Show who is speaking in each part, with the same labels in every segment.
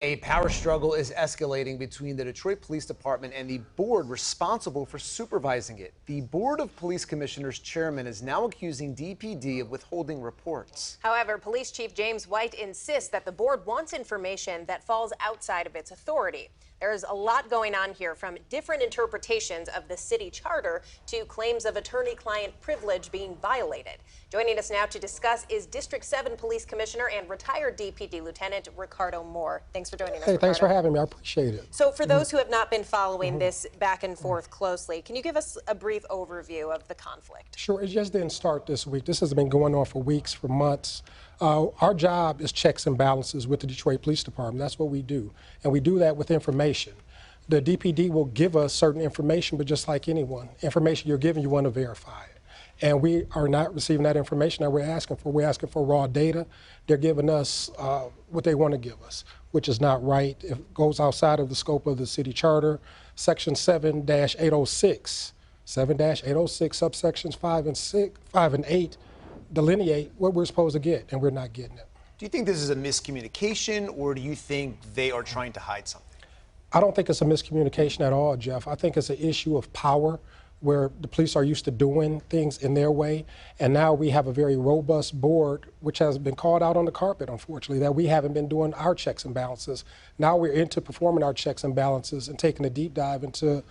Speaker 1: A power struggle is escalating between the Detroit Police Department and the board responsible for supervising it. The Board of Police Commissioners chairman is now accusing DPD of withholding reports.
Speaker 2: However, Police Chief James White insists that the board wants information that falls outside of its authority. There's a lot going on here, from different interpretations of the city charter to claims of attorney-client privilege being violated. Joining us now to discuss is District 7 Police Commissioner and retired DPD Lieutenant Ricardo Moore. Thanks for joining us,
Speaker 3: Hey,
Speaker 2: Ricardo.
Speaker 3: thanks for having me. I appreciate it.
Speaker 2: So for those who have not been following this back and forth closely, can you give us a brief overview of the conflict?
Speaker 3: Sure, it just didn't start this week. This has been going on for weeks, for months. Our job is checks and balances with the Detroit Police Department. That's what we do. And we do that with information. The DPD will give us certain information, but just like anyone, information you're given, you want to verify it. And we are not receiving that information that we're asking for. We're asking for raw data. They're giving us what they want to give us, which is not right. It goes outside of the scope of the city charter. Section 7-806, 7-806, subsections 5 and 8 delineate what we're supposed to get, and we're not getting it.
Speaker 1: Do you think this is a miscommunication, or do you think they are trying to hide something?
Speaker 3: I don't think it's a miscommunication at all, Jeff. I think it's an issue of power, where the police are used to doing things in their way, and now we have a very robust board, which has been called out on the carpet, unfortunately, that we haven't been doing our checks and balances. Now we're into performing our checks and balances and taking a deep dive into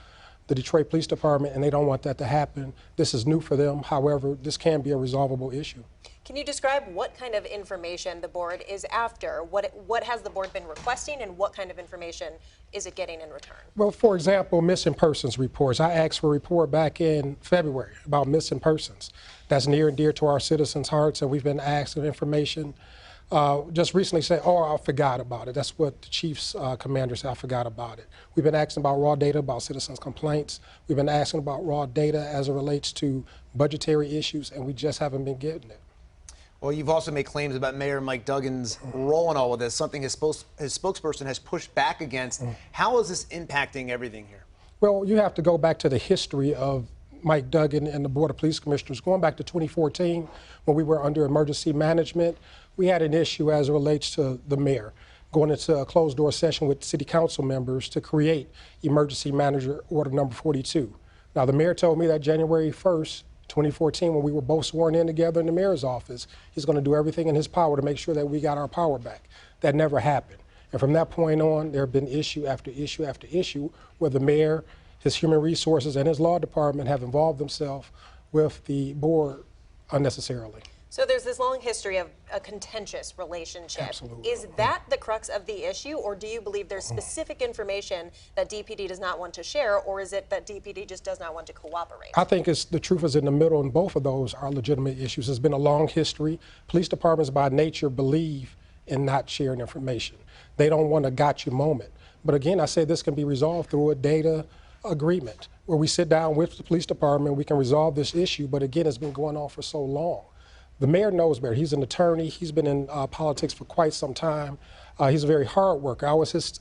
Speaker 3: the Detroit Police Department, and they don't want that to happen. This is new for them. However, this can be a resolvable issue.
Speaker 2: Can you describe what kind of information the board is after? What has the board been requesting, and what kind of information is it getting in return?
Speaker 3: Well, for example, missing persons reports. I asked for a report back in February about missing persons. That's near and dear to our citizens' hearts, and we've been asking information. Just recently said, oh, I forgot about it. That's what the chief's commander said, I forgot about it. We've been asking about raw data about citizens' complaints. We've been asking about raw data as it relates to budgetary issues, and we just haven't been getting it.
Speaker 1: Well, you've also made claims about Mayor Mike Duggan's role in all of this, something his spokesperson has pushed back against. How is this impacting everything here?
Speaker 3: Well, you have to go back to the history of Mike Duggan and the Board of Police Commissioners. Going back to 2014, when we were under emergency management, we had an issue as it relates to the mayor going into a closed-door session with city council members to create Emergency Manager Order Number 42. Now, the mayor told me that January 1st, 2014, when we were both sworn in together in the mayor's office, he's going to do everything in his power to make sure that we got our power back. That never happened. And from that point on, there have been issue after issue after issue where the mayor, his human resources, and his law department have involved themselves with the board unnecessarily.
Speaker 2: So there's this long history of a contentious relationship.
Speaker 3: Absolutely.
Speaker 2: Is that the crux of the issue, or do you believe there's specific information that DPD does not want to share, or is it that DPD just does not want to cooperate?
Speaker 3: I think the truth is in the middle, and both of those are legitimate issues. There's been a long history. Police departments by nature believe in not sharing information. They don't want a gotcha moment. But again, I say this can be resolved through a data agreement where we sit down with the police department, we can resolve this issue, but again, it's been going on for so long. The mayor knows better. He's an attorney. He's been in politics for quite some time. He's a very hard worker. I was his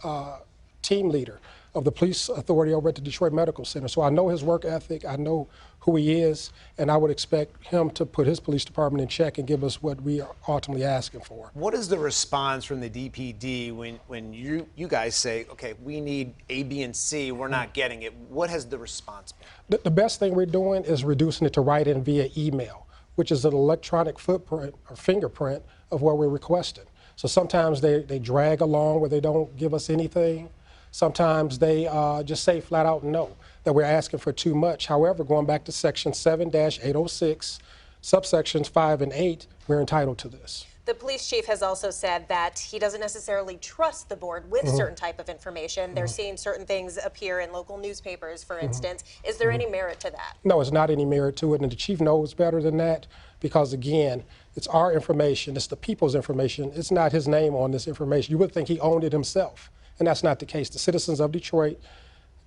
Speaker 3: team leader of the police authority over at the Detroit Medical Center. So I know his work ethic. I know who he is, and I would expect him to put his police department in check and give us what we are ultimately asking for.
Speaker 1: What is the response from the DPD when you guys say, okay, we need A, B, and C, we're not getting it? What has the response been?
Speaker 3: The best thing we're doing is reducing it to write-in via email, which is an electronic footprint or fingerprint of what we're requesting. So sometimes they drag along where they don't give us anything. Sometimes they just say flat out no, that we're asking for too much. However, going back to section 7-806, subsections 5 and 8, we're entitled to this.
Speaker 2: The police chief has also said that he doesn't necessarily trust the board with certain type of information. They're seeing certain things appear in local newspapers, for instance. Is there any merit to that?
Speaker 3: No, it's not any merit to it, and the chief knows better than that because, again, it's our information. It's the people's information. It's not his name on this information. You would think he owned it himself, and that's not the case. The citizens of Detroit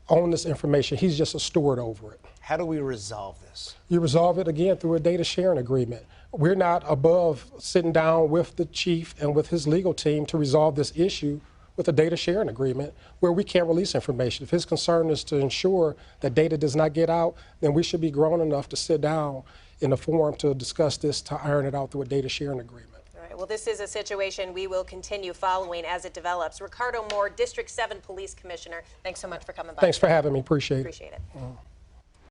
Speaker 3: own this information. He's just a steward over it.
Speaker 1: How do we resolve this?
Speaker 3: You resolve it, again, through a data sharing agreement. We're not above sitting down with the chief and with his legal team to resolve this issue with a data sharing agreement where we can't release information. If his concern is to ensure that data does not get out, then we should be grown enough to sit down in a forum to discuss this, to iron it out through a data sharing agreement.
Speaker 2: Right. right, well, this is a situation we will continue following as it develops. Ricardo Moore, District 7 Police Commissioner, thanks so much for coming by.
Speaker 3: Thanks for having me. Appreciate it.
Speaker 2: Appreciate it.